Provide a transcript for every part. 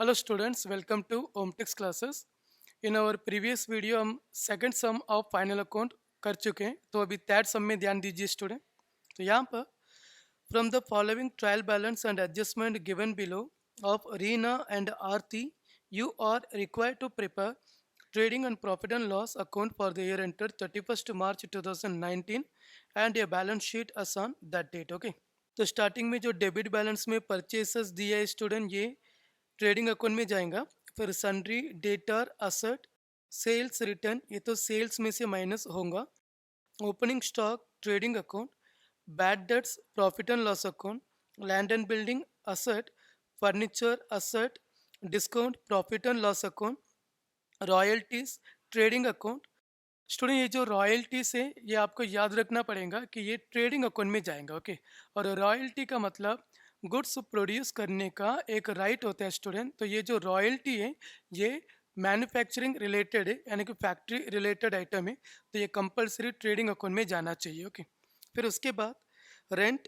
Hello students, welcome to Omtex classes. In our previous video हम second sum of final account कर चुके हैं, तो अभी थर्ड सम में ध्यान दीजिए स्टूडेंट। तो यहाँ पर from the following trial balance and adjustment given below of Reena and Aarti, you are required to prepare trading and profit and loss account for the year entered 31st March 2019 and a balance sheet as on that date. Okay, तो starting में जो debit balance में purchases दिया है student, ये trading account में जाएगा। फिर sundry debtor asset sales return, ये तो सेल्स में से माइनस होगा। Opening stock trading account, bad debts profit and loss account, land and building asset, furniture asset discount profit and loss account, royalties trading account. Student, ये जो royalties है ये आपको याद रखना पड़ेगा कि ये ट्रेडिंग अकाउंट में जाएगा। ओके, और रॉयल्टी का मतलब गुड्स प्रोड्यूस करने का एक राइट होता है स्टूडेंट। तो ये जो रॉयल्टी है ये मैन्युफैक्चरिंग रिलेटेड है, यानी कि फैक्ट्री रिलेटेड आइटम है, तो ये कंपलसरी ट्रेडिंग अकाउंट में जाना चाहिए। ओके, फिर उसके बाद rent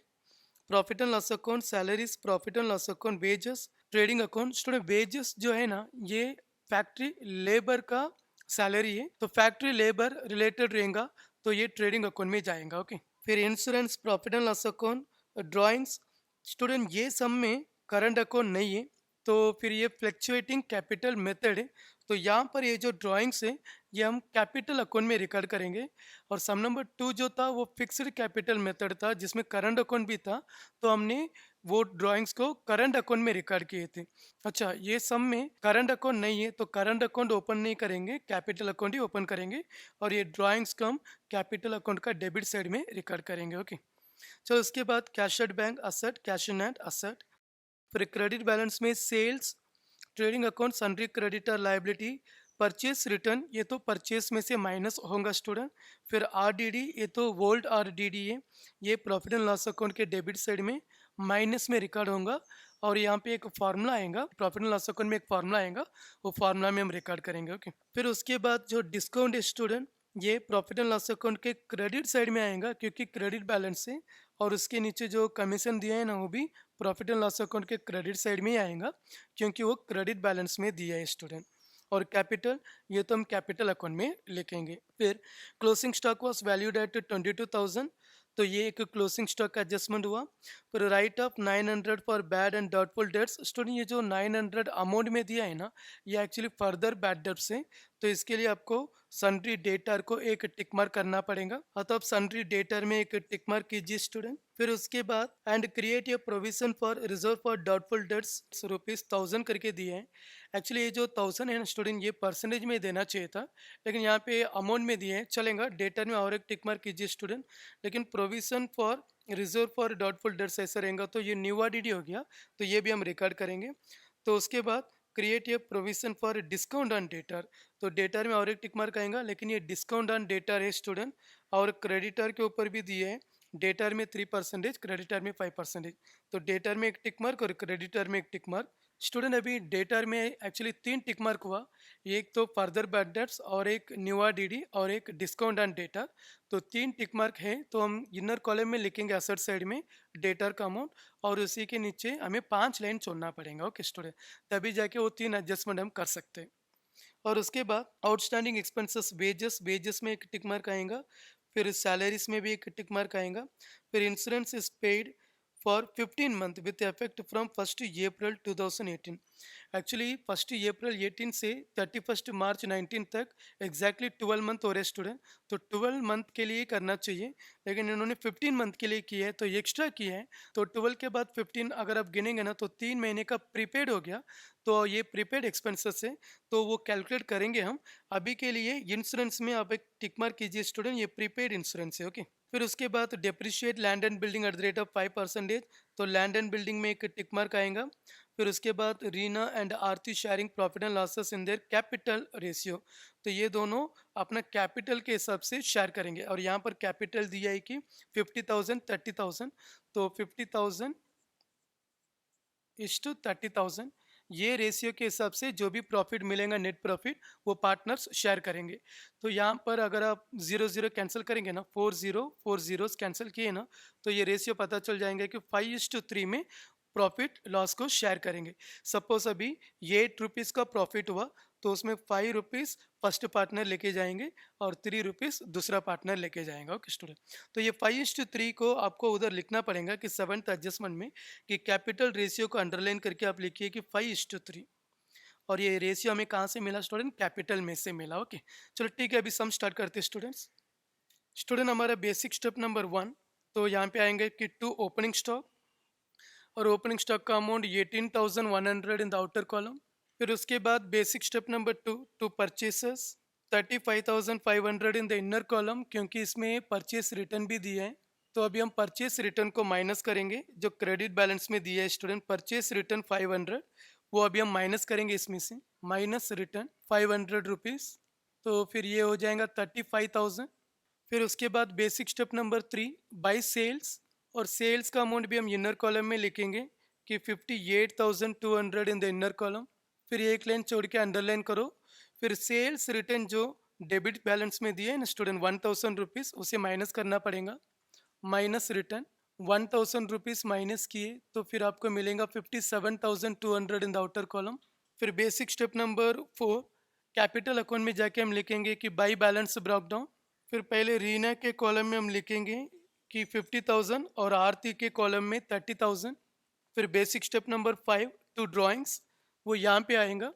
profit and loss account, salaries profit and loss account, wages trading account. Student, wages जो है ना ये फैक्ट्री लेबर का सैलरी है, तो फैक्ट्री लेबर रिलेटेड रहेगा, तो ये ट्रेडिंग अकाउंट में जाएगा। ओके, फिर insurance profit and loss account, drawings. Student, ये सब में करंट अकाउंट नहीं है, तो फिर ये फ्लक्चुएटिंग कैपिटल मेथड है, तो यहाँ पर ये जो ड्राइंग्स है ये हम कैपिटल अकाउंट में रिकॉर्ड करेंगे। और सम नंबर 2 जो था वो फिक्स्ड कैपिटल मेथड था जिसमें करंट अकाउंट भी था, तो हमने वो ड्राइंग्स को करंट अकाउंट में रिकॉर्ड किए थे। अच्छा, ये सब में करंट अकाउंट नहीं है तो करंट अकाउंट ओपन नहीं करेंगे, कैपिटल अकाउंट ही ओपन करेंगे, और ये ड्राइंग्स को हम कैपिटल अकाउंट का डेबिट साइड में रिकॉर्ड करेंगे। ओके, चलो उसके बाद cash at bank asset, cash in hand asset. फिर क्रेडिट बैलेंस में sales trading account, sundry creditor liability, purchase return, ये तो परचेस में से माइनस होगा स्टूडेंट। फिर आरडीडी, ये तो वोल्ड आरडीडी है, ये प्रॉफिट एंड लॉस अकाउंट के डेबिट साइड में माइनस में रिकॉर्ड होगा। और यहाँ पे एक फार्मूला आएगा, प्रॉफिट एंड लॉस अकाउंट में एक फार्मूला आएगा, वो फार्मूला में हम रिकॉर्ड करेंगे। ओके, फिर उसके बाद जो डिस्काउंट है स्टूडेंट, ये प्रॉफिट एंड लॉस अकाउंट के क्रेडिट साइड में आएगा क्योंकि क्रेडिट बैलेंस है, और उसके नीचे जो कमीशन दिया है ना वो भी प्रॉफिट एंड लॉस अकाउंट के क्रेडिट साइड में ही आएगा क्योंकि वो क्रेडिट बैलेंस में दिया है स्टूडेंट। और कैपिटल, ये तो हम कैपिटल अकाउंट में लिखेंगे। फिर closing stock was valued at 22,000, तो ये एक क्लोजिंग स्टॉक का एडजस्टमेंट हुआ। फिर right of 900 for bad and doubtful debts. Student, ये जो 900 अमाउंट में दिया है ना ये एक्चुअली फर्दर बैड डेट्स है, तो इसके लिए आपको सन्ड्री डेटर को एक टिक मार्क करना पड़ेगा, अतः आप सन्ड्री डेटर में एक टिक मार्क कीजिए स्टूडेंट। फिर उसके बाद and create a provision for reserve for doubtful debts ₹1000 करके दिए हैं। एक्चुअली ये जो 1000 है ना स्टूडेंट ये परसेंटेज में देना चाहिए था, लेकिन यहाँ पे अमाउंट में दिए हैं, चलेगा। डेटर में और एक टिक मार्क कीजिए स्टूडेंट, लेकिन provision for reserve for doubtful debts ऐसा रहेगा, तो ये न्यू आरडीडी हो गया, तो ये भी हम रिकॉर्ड करेंगे। तो उसके बाद create a provision for discount on debtor, तो डेटर में और एक टिक मार्क आएगा, लेकिन ये डिस्काउंट ऑन डेटर है स्टूडेंट, और क्रेडिटर के ऊपर भी दिए है, डेटर में 3%, क्रेडिटर में 5%, तो डेटर में एक टिक मार्क और क्रेडिटर में एक टिक मार्क। स्टूडेंट, अभी डेटर में एक्चुअली 3 टिक मार्क हुआ, एक तो फर्दर बैड डेट्स और एक न्यू आरडीडी और एक डिस्काउंट ऑन डेटर, तो 3 टिक मार्क है, तो हम इनर कॉलम में लिखेंगे असेट साइड में डेटर का अमाउंट, और उसी के नीचे हमें 5 लाइन छोड़ना पड़ेगा। ओके स्टूडेंट, तभी जाके वो 3 एडजस्टमेंट हम कर सकते हैं। और उसके बाद आउटस्टैंडिंग एक्सपेंसेस वेजेस, वेजेस में एक टिक मार्क आएगा, फिर सैलरीज में भी एक टिक मार्क आएगा। फिर insurance is paid for 15 month with effect from 1 April 2018। Actually 1 अप्रैल 18 से 31 मार्च 19 तक एग्जैक्टली 12 मंथ हो रहे स्टूडेंट, तो 12 मंथ के लिए करना चाहिए, लेकिन इन्होंने 15 मंथ के लिए किया है, तो एक्स्ट्रा किया है, तो 12 के बाद 15 अगर आप गिनेंगे ना तो 3 महीने का प्रीपेड हो गया, तो ये प्रीपेड एक्सपेंसेस है, तो वो कैलकुलेट करेंगे हम। अभी के लिए इंश्योरेंस में आप एक टिक मार्क कीजिए स्टूडेंट, ये प्रीपेड इंश्योरेंस है। ओके, फिर उसके बाद depreciate land and building at the rate of 5%, तो लैंड एंड बिल्डिंग में एक टिक मार्क आएगा। फिर उसके बाद Reena and Aarti sharing profit and losses in their capital ratio, तो ये दोनों अपना कैपिटल के हिसाब से शेयर करेंगे, और यहाँ पर कैपिटल दिया है कि 50,000 30,000, तो 50,000 इस टू 30,000, ये रेशियो के हिसाब से जो भी प्रॉफिट मिलेगा नेट प्रॉफिट वो पार्टनर्स शेयर करेंगे। तो यहाँ पर अगर आप 0 0 कैंसिल करेंगे ना, 4 0 4 जीरोस कैंसिल किए ना, तो ये रेशियो पता चल जाएंगे कि 5:3 में प्रॉफिट लॉस को शेयर करेंगे। सपोज अभी ये 8 रुपीज़ का प्रॉफिट हुआ तो उसमें 5 रुपीज़ फर्स्ट पार्टनर लेके जाएंगे और 3 रुपीज़ दूसरा पार्टनर लेके जाएगा। ओके स्टूडेंट, तो ये 5:3 को आपको उधर लिखना पड़ेगा कि सेवन्थ एडजस्टमेंट में कि कैपिटल रेशियो को अंडरलाइन करके आप लिखिए कि 5:3। और ये रेशियो हमें कहाँ से मिला स्टूडेंट? कैपिटल में से मिला। ओके, चलो ठीक है, अभी सम स्टार्ट करते हैं स्टूडेंट्स। स्टूडेंट हमारा बेसिक स्टेप नंबर 1, तो यहाँ पे आएंगे कि टू ओपनिंग स्टॉक, और ओपनिंग स्टॉक का amount 18,100 in the outer column. फिर उसके बाद basic step number 2, to purchases 35,500 in the inner column, क्योंकि इसमें परचेस रिटर्न भी दिया है। तो अभी हम परचेस रिटर्न को माइनस करेंगे, जो क्रेडिट बैलेंस में दिया है स्टूडेंट परचेस रिटर्न 500, वो अभी हम माइनस करेंगे इसमें से, माइनस रिटर्न 500 रुपीज़, तो फिर ये हो जाएगा 35,000। फिर उसके बाद basic step number 3, by sales, और सेल्स का अमाउंट भी हम इनर कॉलम में लिखेंगे कि 58,200 इन द इनर कॉलम। फिर एक लाइन छोड़ के अंडरलाइन करो। फिर सेल्स रिटर्न जो डेबिट बैलेंस में दिए है ना स्टूडेंट 1,000 रुपीज़, उसे माइनस करना पड़ेगा, माइनस रिटर्न 1,000 रुपीज़ माइनस किए तो फिर आपको मिलेगा 57,200 इन द आउटर कॉलम। फिर basic step number 4, capital account में जाके हम लिखेंगे कि बाई बैलेंस ब्रेक डाउन। फिर पहले रीना के कॉलम में हम लिखेंगे कि 50,000 और आरती के कॉलम में 30,000। फिर basic step number 5, to drawings, वो यहाँ पे आएगा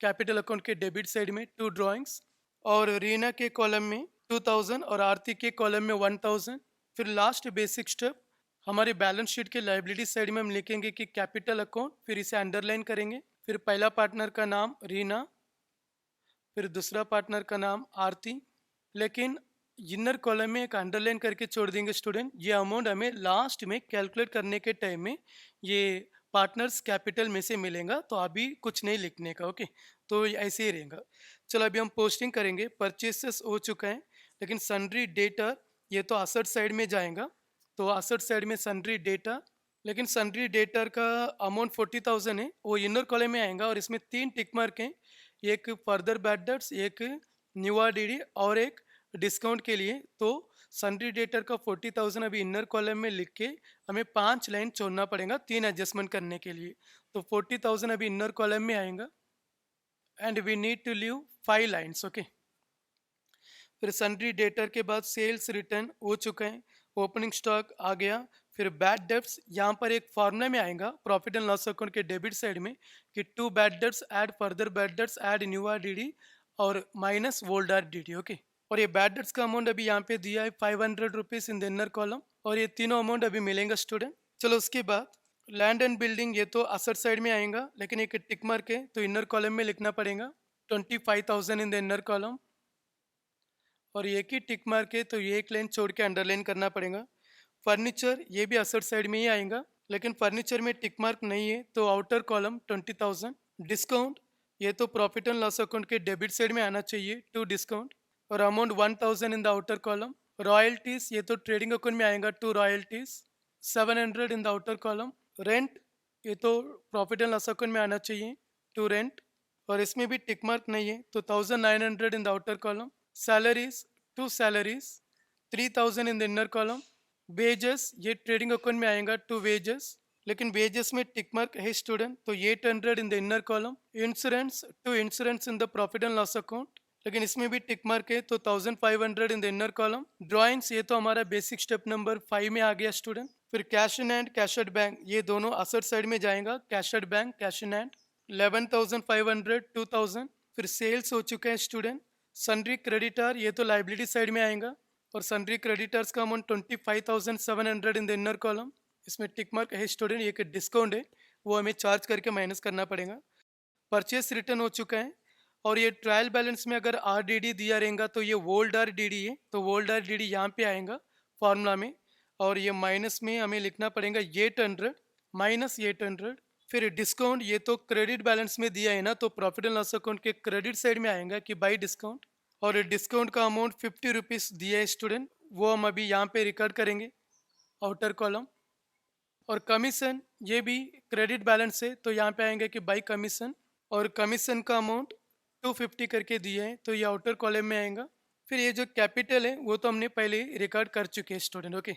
कैपिटल अकाउंट के डेबिट साइड में, टू ड्राइंग्स, और रीना के कॉलम में 2,000 और आरती के कॉलम में 1,000। फिर लास्ट बेसिक स्टेप हमारे बैलेंस शीट के लाइबिलिटी साइड में हम लिखेंगे कि कैपिटल अकाउंट, फिर इसे अंडरलाइन करेंगे। फिर पहला पार्टनर का नाम रीना, फिर दूसरा पार्टनर का नाम आरती, लेकिन इनर कॉलम में एक अंडरलाइन करके छोड़ देंगे स्टूडेंट। ये अमाउंट हमें लास्ट में कैलकुलेट करने के टाइम में ये पार्टनर्स कैपिटल में से मिलेगा, तो अभी कुछ नहीं लिखने का। ओके, तो ऐसे ही रहेगा। चलो अभी हम पोस्टिंग करेंगे। परचेसेस हो चुका है, लेकिन सन्ड्री डेटर ये तो असेट साइड में जाएगा, तो असेट साइड में सन्ड्री डेटा, लेकिन सन्ड्री डेटर का अमाउंट 40,000 है, वो इनर कॉलम में आएगा और इसमें 3 टिक मार्क हैं, एक फर्दर बैड डेट्स, एक न्यू आरडीडी और एक डिस्काउंट के लिए। तो सन्ड्री डेटर का 40,000 अभी इनर कॉलम में लिख के हमें 5 लाइन छोड़ना पड़ेगा 3 एडजस्टमेंट करने के लिए। तो 40,000 अभी इनर कॉलम में आएगा and we need to leave 5 lines. Okay, फिर सन्ड्री डेटर के बाद सेल्स रिटर्न हो चुका है, ओपनिंग स्टॉक आ गया। फिर बैड डेब्ट्स, यहाँ पर एक फॉर्मूला में आएगा प्रॉफिट एंड लॉस अकाउंट के डेबिट साइड में कि to bad debts add further bad debts add new RDD और माइनस ओल्ड आरडीडी। ओके, और ये बैड डेट्स का अमाउंट अभी यहाँ पे दिया है 500 rupees in the inner column, और ये तीनों अमाउंट अभी मिलेंगे स्टूडेंट। चलो उसके बाद लैंड एंड बिल्डिंग, ये तो असेट साइड में आएगा, लेकिन एक टिक मार्क है तो इनर कॉलम में लिखना पड़ेगा 25,000 इन द इनर कॉलम, और एक ही टिक मार्क है तो ये एक लाइन छोड़ के अंडरलाइन करना पड़ेगा। फर्नीचर ये भी असेट साइड में ही आएगा, लेकिन फर्नीचर में टिक मार्क नहीं है तो आउटर कॉलम 20,000। डिस्काउंट ये तो प्रॉफिट एंड लॉस अकाउंट के डेबिट साइड में आना चाहिए, टू डिस्काउंट, और amount 1,000 in the outer column. Royalties ये तो ट्रेडिंग अकाउंट में आएगा, to royalties 700 in the outer column. Rent ये तो प्रॉफिट एंड लॉस अकाउंट में आना चाहिए, टू रेंट, और इसमें भी टिक मार्क नहीं है तो 1,900 in the outer column. Salaries, to salaries 3,000 in the inner column. Wages ये ट्रेडिंग अकाउंट में आएगा, टू वेजेस, लेकिन वेजेस में टिक मार्क है स्टूडेंट तो 800 in the inner column. Insurance, to insurance in the profit and loss account, लेकिन इसमें भी टिक मार्क है तो 1,500 in the inner column. Drawings ये तो हमारा बेसिक स्टेप नंबर 5 में आ गया स्टूडेंट। फिर cash in hand, cash at bank, ये दोनों असेट साइड में जाएगा, cash at bank, cash in hand 11,500, 2,000। फिर सेल्स हो चुका है स्टूडेंट। सन्ड्री क्रेडिटर ये तो लाइबिलिटी साइड में आएगा, और सन्ड्री क्रेडिटर्स का amount 25,700 in the inner column, इसमें टिक मार्क है स्टूडेंट, ये डिस्काउंट है वो हमें चार्ज करके माइनस करना पड़ेगा। परचेस रिटर्न हो चुका है, और ये ट्रायल बैलेंस में अगर आरडीडी दिया रहेगा तो ये ओल्ड आरडीडी है, तो ओल्ड आरडीडी यहाँ पे आएगा फॉर्मूला में, और ये माइनस में हमें लिखना पड़ेगा 800 माइनस 800। फिर डिस्काउंट ये तो क्रेडिट बैलेंस में दिया है ना, तो प्रॉफिट एंड लॉस अकाउंट के क्रेडिट साइड में आएगा कि बाई डिस्काउंट, और डिस्काउंट का अमाउंट 50 रुपीज़ दिया है स्टूडेंट, वो हम अभी यहाँ पे रिकॉर्ड करेंगे आउटर कॉलम। और कमीशन ये भी क्रेडिट बैलेंस है तो यहाँ पे आएंगे कि बाई कमीशन, और कमीशन का अमाउंट 250 करके दिया है तो ये आउटर कॉलम में आएगा। फिर ये जो कैपिटल है वो तो हमने पहले रिकॉर्ड कर चुके हैं स्टूडेंट। ओके,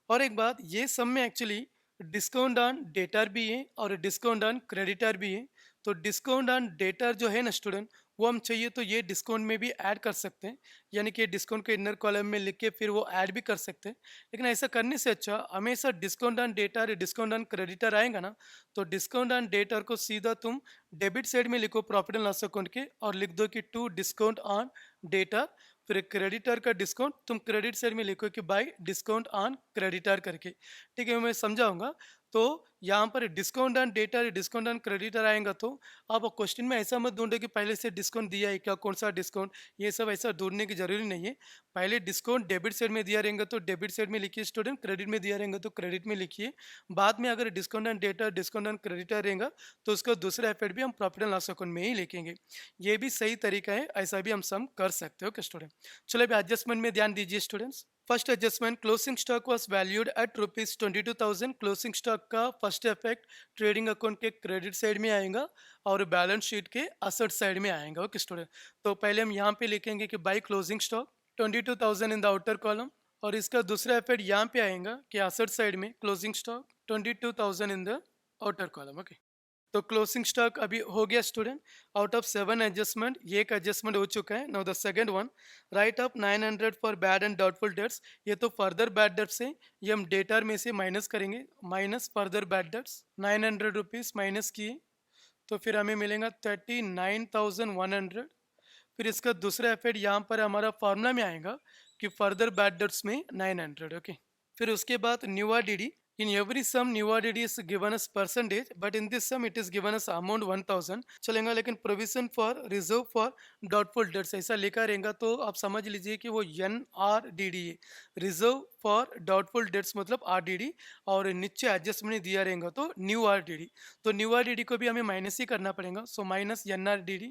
और एक बात, ये सब में एक्चुअली डिस्काउंट ऑन डेटर भी है और डिस्काउंट ऑन क्रेडिटर भी है। तो डिस्काउंट ऑन डेटर जो है ना स्टूडेंट, वो हम चाहिए तो ये डिस्काउंट में भी ऐड कर सकते हैं, यानी कि डिस्काउंट के इनर कॉलम में लिख के फिर वो ऐड भी कर सकते हैं। लेकिन ऐसा करने से अच्छा हमेशा discount on debtor discount on creditor आएगा ना, तो डिस्काउंट ऑन डेटर को सीधा तुम डेबिट साइड में लिखो प्रॉफिट एंड लॉस अकाउंट के, और लिख दो कि टू डिस्काउंट ऑन डेटर। फिर क्रेडिटर का डिस्काउंट तुम क्रेडिट साइड में लिखो कि बाय डिस्काउंट ऑन क्रेडिटर करके। ठीक है, मैं समझाऊंगा। तो यहाँ पर discount on debtor discount on creditor आएगा, तो आप क्वेश्चन में ऐसा मत ढूंढो कि पहले से डिस्काउंट दिया है क्या, कौन सा डिस्काउंट, ये सब ऐसा ढूंढने की जरूरी नहीं है। पहले डिस्काउंट डेबिट साइड में दिया रहेगा तो डेबिट साइड में लिखिए स्टूडेंट, क्रेडिट में दिया रहेगा तो क्रेडिट में लिखिए। बाद में अगर discount on debtor discount on creditor रहेगा तो उसका दूसरा इफेक्ट भी हम प्रॉफिट एंड लॉस अकाउंट में ही लिखेंगे। ये भी सही तरीका है, ऐसा भी हम सम कर सकते हो ओके स्टूडेंट। चलो अभी एडजस्टमेंट में ध्यान दीजिए students. First adjustment, closing stock was valued at rupees 22,000। Closing stock का फर्स्ट इफेक्ट ट्रेडिंग अकाउंट के क्रेडिट साइड में आएगा और बैलेंस शीट के असेट साइड में आएगा ओके स्टूडेंट। तो पहले हम यहाँ पे लिखेंगे कि by closing stock 22,000 in the outer column, और इसका दूसरा इफेक्ट यहाँ पे आएगा कि असेट साइड में closing stock 22,000 in the outer column okay. तो क्लोजिंग स्टॉक अभी हो गया स्टूडेंट। आउट ऑफ 7 एडजस्टमेंट ये एक एडजस्टमेंट हो चुका है। Now the second one, right up 900 for bad and doubtful debts. ये तो फर्दर बैड डेट्स है, ये हम डेटर में से माइनस करेंगे, minus further bad debts 900 rupees minus किए तो फिर हमें मिलेगा 39,100। फिर इसका दूसरा इफेक्ट यहाँ पर हमारा फार्मूला में आएगा कि फर्दर बैड डेट्स में 900 ओके। फिर उसके बाद new RDD, in every sum new RDD is given as percentage, but in this sum it is given as amount 1000 चलेगा, लेकिन provision for reserve for doubtful debts ऐसा लिखा रहेगा तो आप समझ लीजिए कि वो NRDD है, रिजर्व फॉर डाउटफुल डेट्स मतलब RDD, और नीचे एडजस्टमेंट दिया रहेगा तो न्यू RDD। तो न्यू RDD को भी हमें माइनस ही करना पड़ेगा, सो माइनस NRDD।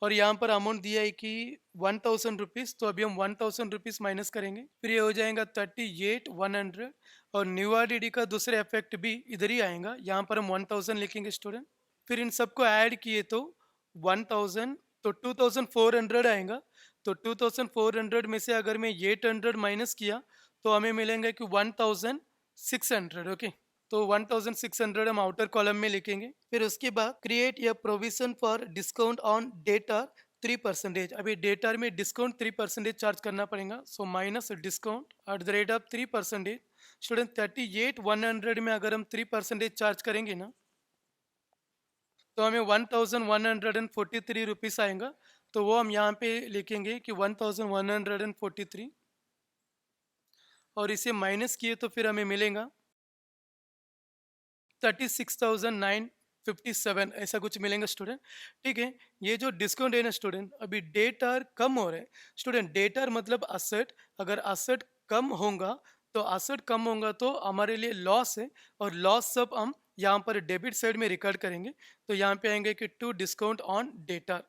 और यहाँ पर अमाउंट दिया है कि 1,000 रुपीज़, तो अभी हम 1,000 रुपीज़ माइनस करेंगे, फिर ये हो जाएगा 38,100। और न्यू आरडीडी का दूसरा इफेक्ट भी इधर ही आएगा, यहाँ पर हम 1,000 लिखेंगे स्टूडेंट। फिर इन सबको ऐड किए तो 1,000, तो 2,400 आएगा। तो 2,400 में से अगर मैं 800 माइनस किया तो हमें मिलेंगे कि 1,600 ओके। तो 1,600 हम आउटर कॉलम में लिखेंगे। फिर उसके बाद क्रिएट या provision for discount on data 3%। अभी डेटा में डिस्काउंट 3% चार्ज करना पड़ेगा, so minus discount at the rate of 3%। Student 38,100 में अगर हम 3% चार्ज करेंगे ना तो हमें 1,143 रुपीज़ आएगा। तो वो हम यहाँ पे लिखेंगे कि 1,143, और इसे माइनस किए तो फिर हमें मिलेगा 36,957 ऐसा कुछ मिलेगा स्टूडेंट। ठीक है, ये जो डिस्काउंट है ना स्टूडेंट, अभी डेटर कम हो रहे हैं स्टूडेंट। डेटर मतलब असेट, अगर असेट कम होगा तो असेट कम होगा तो हमारे लिए लॉस है, और लॉस सब हम यहाँ पर डेबिट साइड में रिकॉर्ड करेंगे। तो यहाँ पे आएंगे कि टू डिस्काउंट ऑन डेटर,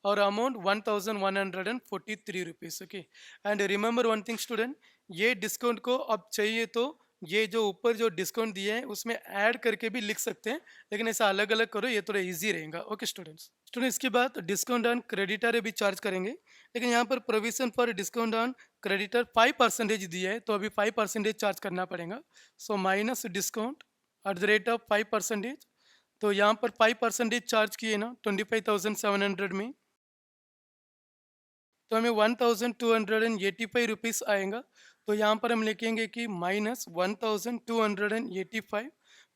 और amount 1,143 rupees okay. And remember one thing student, ये डिस्काउंट को अब चाहिए तो ये जो ऊपर जो डिस्काउंट दिए हैं उसमें ऐड करके भी लिख सकते हैं, लेकिन ऐसा अलग अलग करो, ये थोड़ा इजी रहेगा ओके स्टूडेंट्स। स्टूडेंट इसके बाद डिस्काउंट ऑन क्रेडिटर भी चार्ज करेंगे, लेकिन यहाँ पर provision for discount on creditor 5% दिया है तो अभी 5% चार्ज करना पड़ेगा। So minus discount at the rate of 5%। तो यहाँ पर 5% चार्ज किए ना 25,700 में, तो हमें 1,285 रुपीज़ आएगा। तो यहाँ पर हम लिखेंगे कि माइनस 1,285,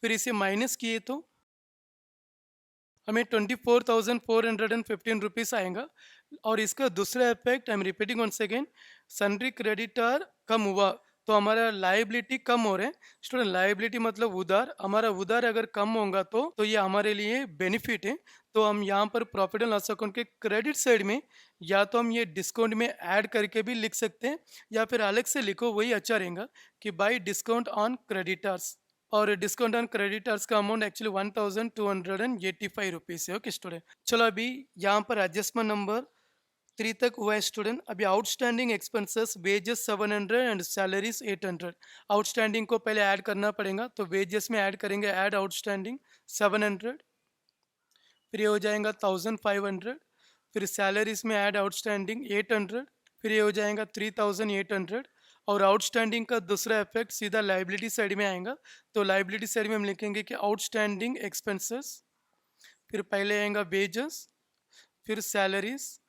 फिर इसे माइनस किए तो हमें 24,415 रुपीज़ आएगा। और इसका दूसरा effect, I am repeating one second, sundry creditor कम हुआ तो हमारा लाइबिलिटी कम हो रहे हैं स्टूडेंट। लाइबिलिटी मतलब उधार, हमारा उधार अगर कम होगा तो ये हमारे लिए बेनिफिट है। तो हम यहाँ पर प्रॉफिट एंड लॉस अकाउंट के क्रेडिट साइड में या तो हम ये डिस्काउंट में ऐड करके भी लिख सकते हैं, या फिर अलग से लिखो, वही अच्छा रहेगा कि बाई डिस्काउंट ऑन क्रेडिटर्स। और डिस्काउंट ऑन क्रेडिटर्स का अमाउंट एक्चुअली 1,285 रुपीज़ है ओके स्टूडेंट। चलो अभी यहाँ पर एडजस्टमेंट नंबर 3 तक हुआ है स्टूडेंट। अभी outstanding expenses, wages 700 and salaries 800। Outstanding को पहले ऐड करना पड़ेगा, तो वेजेस में ऐड करेंगे ऐड आउटस्टैंडिंग 700, फिर ये हो जाएगा 1,500। फिर सैलरीज में ऐड आउटस्टैंडिंग 800, फिर ये हो जाएगा 3,800। और आउटस्टैंडिंग का दूसरा इफेक्ट सीधा लाइबिलिटी साइड में आएगा। तो लाइबिलिटी साइड में हम लिखेंगे कि आउटस्टैंडिंग एक्सपेंसेस, फिर पहले आएगा वेजेस, फिर सैलरीज,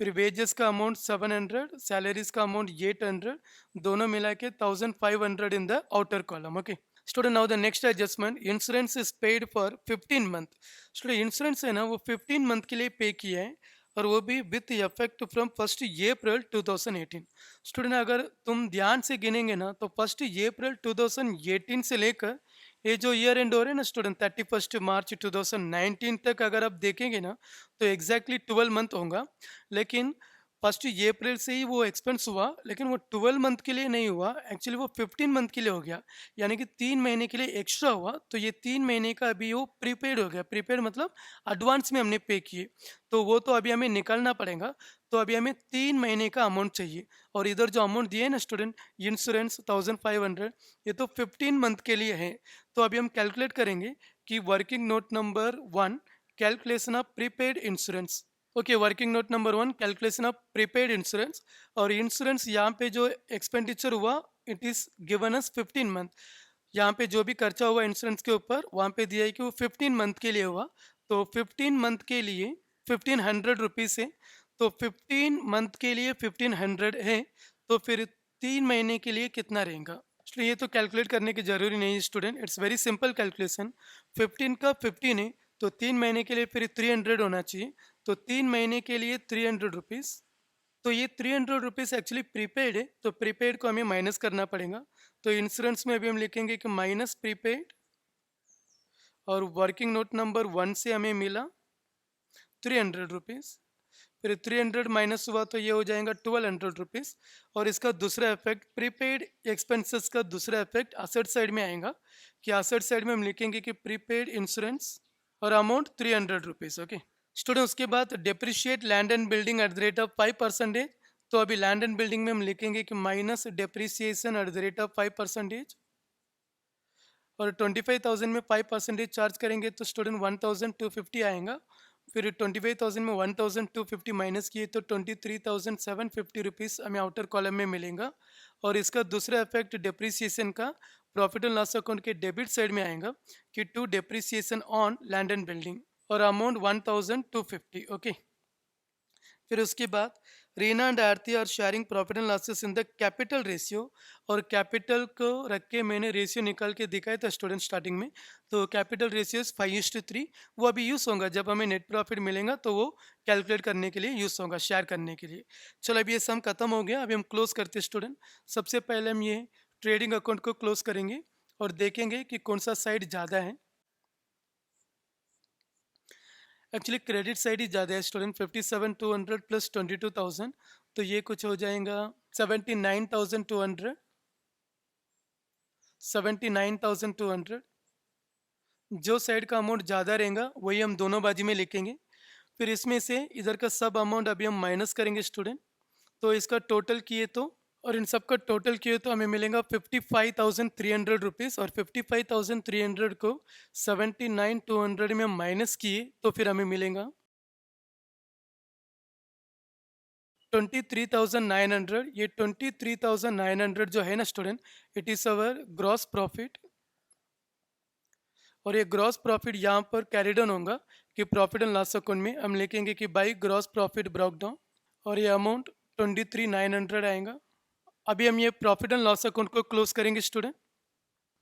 फिर वेजेस का अमाउंट 700, सैलरीज का अमाउंट 800, दोनों मिला के 1500 इन the outer column. Okay student, now the next adjustment, insurance is paid for 15 month. Student insurance है ना वो 15 मंथ के लिए पे किया है, और वो भी with effect from 1 April 2018। Student अगर तुम ध्यान से गिनेंगे ना तो 1 अप्रैल 2018 से लेकर ये जो ईयर एंड हो रहे हैं ना स्टूडेंट 31 मार्च 2019 तक अगर आप देखेंगे ना तो एग्जैक्टली 12 मंथ होगा। लेकिन 1 अप्रैल से ही वो एक्सपेंस हुआ, लेकिन वो 12 मंथ के लिए नहीं हुआ, एक्चुअली वो 15 मंथ के लिए हो गया, यानी कि 3 महीने के लिए एक्स्ट्रा हुआ। तो ये 3 महीने का अभी वो प्रीपेड हो गया। प्रीपेड मतलब एडवांस में हमने पे किए, तो वो तो अभी हमें निकालना पड़ेगा। तो अभी हमें 3 महीने का अमाउंट चाहिए, और इधर जो अमाउंट दिए ना स्टूडेंट इंश्योरेंस 1500, ये तो 15 मंथ के लिए है। तो अभी हम कैलकुलेट करेंगे कि working note number 1, calculation of prepaid insurance. Okay, working note number 1, calculation of prepaid insurance. और इंश्योरेंस यहाँ पे जो एक्सपेंडिचर हुआ it is given us 15 month. यहाँ पे जो भी खर्चा हुआ इंश्योरेंस के ऊपर वहाँ पे दिया है कि वो 15 मंथ के लिए हुआ। तो 15 मंथ के लिए 1500 रुपीज़ है। तो 15 मंथ के लिए 1500 है, तो फिर 3 महीने के लिए कितना रहेगा? इसलिए ये तो कैलकुलेट करने की ज़रूरी नहीं है student, it's very simple calculation. 15 का 15 है, तो 3 महीने के लिए फिर 300 होना चाहिए। तो 3 महीने के लिए 300 रुपीज़। तो ये 300 रुपीज़ एक्चुअली प्रीपेड है, तो प्रीपेड को हमें माइनस करना पड़ेगा। तो इंश्योरेंस में अभी हम लिखेंगे कि माइनस प्रीपेड, और वर्किंग नोट नंबर 1 से हमें मिला 300 रुपीज़। फिर 300 माइनस हुआ तो ये हो जाएगा 1200 रुपीज़। और इसका दूसरा इफेक्ट प्रीपेड एक्सपेंसेस का दूसरा इफेक्ट असेट साइड में आएगा, कि असेट साइड में हम लिखेंगे कि प्रीपेड इंश्योरेंस और अमाउंट 300 रुपीज़। ओके स्टूडेंट, उसके बाद depreciate land and building at the rate of 5%। तो अभी लैंड एंड बिल्डिंग में हम लिखेंगे कि minus depreciation at the rate of 5%। और 25,000 में 5% चार्ज करेंगे तो स्टूडेंट 1,250 आएगा। फिर 25,000 में 1,250 माइनस किए तो 23,750 हमें आउटर कॉलम में मिलेगा। और इसका दूसरा इफेक्ट डेप्रिसिएशन का प्रॉफिट एंड लॉस अकाउंट के डेबिट साइड में आएगा, कि to depreciation on land and building, और अमाउंट 1,250। ओके फिर उसके बाद Reena and Aarti are sharing profit and losses in the capital ratio. और कैपिटल को रख के मैंने रेशियो निकाल के दिखाया था स्टूडेंट स्टार्टिंग में। तो कैपिटल रेशियो 5:3, वो अभी यूज़ होगा जब हमें नेट प्रॉफिट मिलेगा, तो वो कैलकुलेट करने के लिए यूज़ होगा, शेयर करने के लिए। चलो अभी ये सम खत्म हो गया, अभी हम क्लोज करते हैं स्टूडेंट। सबसे पहले हम ये ट्रेडिंग अकाउंट को क्लोज करेंगे और देखेंगे कि कौन सा साइड ज़्यादा है। एक्चुअली क्रेडिट साइड ही ज़्यादा है स्टूडेंट, 57,200 प्लस 22,000, तो ये कुछ हो जाएगा 79,200। 79,200 जो साइड का अमाउंट ज़्यादा रहेगा वही हम दोनों बाजू में लिखेंगे। फिर इसमें से इधर का सब अमाउंट अभी हम माइनस करेंगे स्टूडेंट। तो इसका टोटल किए तो, और इन सब का टोटल किए तो हमें मिलेगा 55,300 रुपीज़। और 55,300 को 79,200 में हम माइनस किए तो फिर हमें मिलेगा 23,900। ये 23,900 जो है ना student, it is our gross profit. और ये ग्रॉस प्रॉफिट यहाँ पर कैरी डाउन होगा, कि प्रॉफिट एंड लॉस अकाउंट में हम लिखेंगे कि by gross profit broke down, और ये अमाउंट 23,900 आएगा। अभी हम ये प्रॉफिट एंड लॉस अकाउंट को क्लोज करेंगे स्टूडेंट।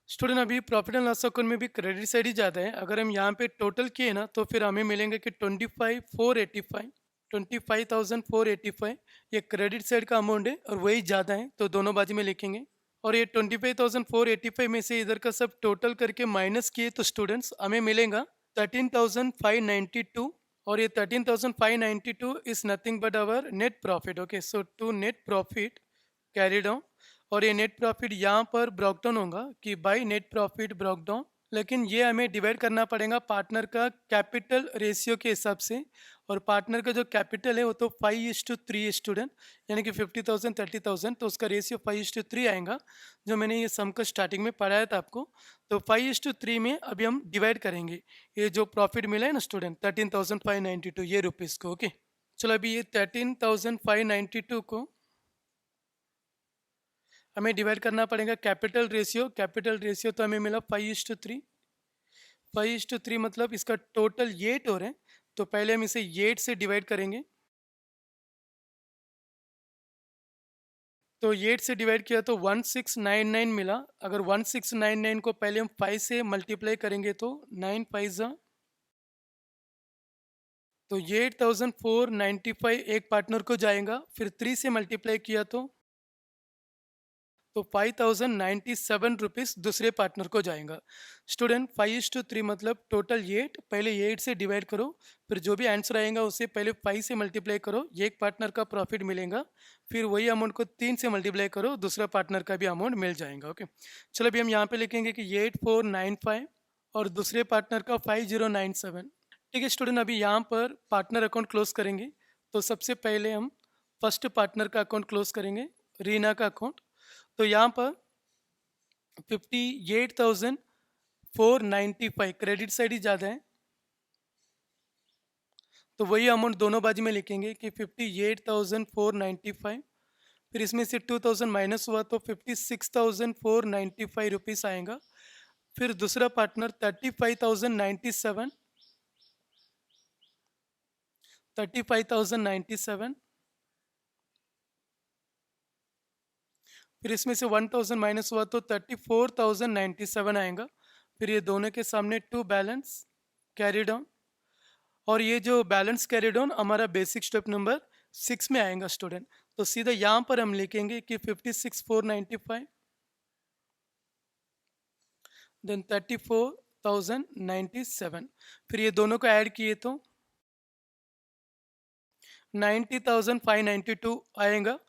स्टूडेंट अभी प्रॉफिट एंड लॉस अकाउंट में भी क्रेडिट साइड ही ज़्यादा है। अगर हम यहाँ पे टोटल किए ना तो फिर हमें मिलेंगे कि 25,485 ये क्रेडिट साइड का अमाउंट है, और वही ज़्यादा है, तो दोनों बाजू में लिखेंगे। और ये 25,485 में से इधर का सब टोटल करके माइनस किए तो स्टूडेंट्स हमें मिलेगा 13,592। और ये 13,592 is nothing but our net profit. Okay so to net profit carry down. और ये नेट प्रॉफिट यहाँ पर ब्रोक डाउन होगा कि by net profit broke down, लेकिन ये हमें डिवाइड करना पड़ेगा पार्टनर का कैपिटल रेशियो के हिसाब से। और पार्टनर का जो कैपिटल है वो तो 5:3 स्टूडेंट, यानी कि 50,000 30,000, तो उसका रेशियो 5:3 आएगा, जो मैंने ये सम का स्टार्टिंग में पढ़ाया था आपको। तो 5:3 में अभी हम डिवाइड करेंगे ये जो प्रॉफिट मिला है ना स्टूडेंट 13,592 ये रुपीज़ को। ओके चलो अभी ये 13,592 को हमें डिवाइड करना पड़ेगा कैपिटल रेशियो तो हमें मिला 5:3। 5:3 मतलब इसका टोटल 8 हो रहे हैं, तो पहले हम इसे 8 से डिवाइड करेंगे। तो 8 से डिवाइड किया तो 1699 मिला। अगर 1699 को पहले हम 5 से मल्टीप्लाई करेंगे तो 9 5 तो 8495 एक पार्टनर को जाएगा, फिर 3 से मल्टीप्लाई किया तो 5097 रुपीज़ दूसरे पार्टनर को जाएगा। स्टूडेंट 5:3 मतलब टोटल 8, पहले 8 से डिवाइड करो, फिर जो भी आंसर आएगा उसे पहले 5 से मल्टीप्लाई करो, एक पार्टनर का प्रॉफिट मिलेगा, फिर वही अमाउंट को 3 से मल्टीप्लाई करो, दूसरा पार्टनर का भी अमाउंट मिल जाएगा। ओके, चलो अभी हम यहाँ पे लिखेंगे कि 8495 और दूसरे पार्टनर का 5097। ठीक है स्टूडेंट, अभी यहाँ पर पार्टनर अकाउंट क्लोज करेंगे। तो सबसे पहले हम फर्स्ट पार्टनर का अकाउंट क्लोज करेंगे, रीना का अकाउंट। तो यहाँ पर 58,495 क्रेडिट साइड ही ज़्यादा है, तो वही अमाउंट दोनों बाजू में लिखेंगे कि 58,495। फिर इसमें से 2,000 माइनस हुआ तो 56,495 रुपीज़ आएगा। फिर दूसरा पार्टनर 35,097, 35,097। फिर इसमें से 1000 माइनस हुआ तो 34,097 आएगा। फिर ये दोनों के सामने 2 बैलेंस कैरी डाउन, और ये जो बैलेंस कैरी डाउन हमारा बेसिक स्टेप नंबर 6 में आएगा स्टूडेंट। तो सीधा यहाँ पर हम लिखेंगे कि 56,495 देन 34,097। फिर ये दोनों को ऐड किए तो 90,592 आएगा।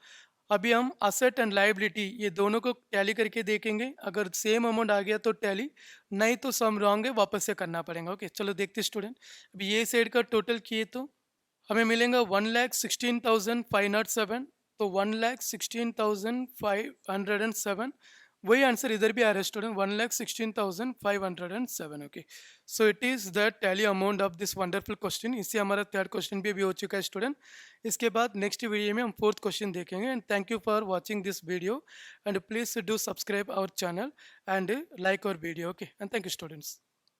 अभी हम असेट एंड लायबिलिटी ये दोनों को टैली करके देखेंगे, अगर सेम अमाउंट आ गया तो टैली, नहीं तो सम रॉन्ग है, वापस से करना पड़ेगा। ओके, चलो देखते स्टूडेंट। अभी ये साइड का टोटल किए तो हमें मिलेगा 1,16,507, तो 1,16,507। वही आंसर इधर भी आ रहा है student, 1,16,507। Okay, so it is the tally amount of this wonderful question. इससे हमारा थर्ड क्वेश्चन भी हो चुका है स्टूडेंट। इसके बाद नेक्स्ट वीडियो में हम फोर्थ क्वेश्चन देखेंगे। And thank you for watching this video, and please do subscribe our channel and like our video. Okay, and thank you students.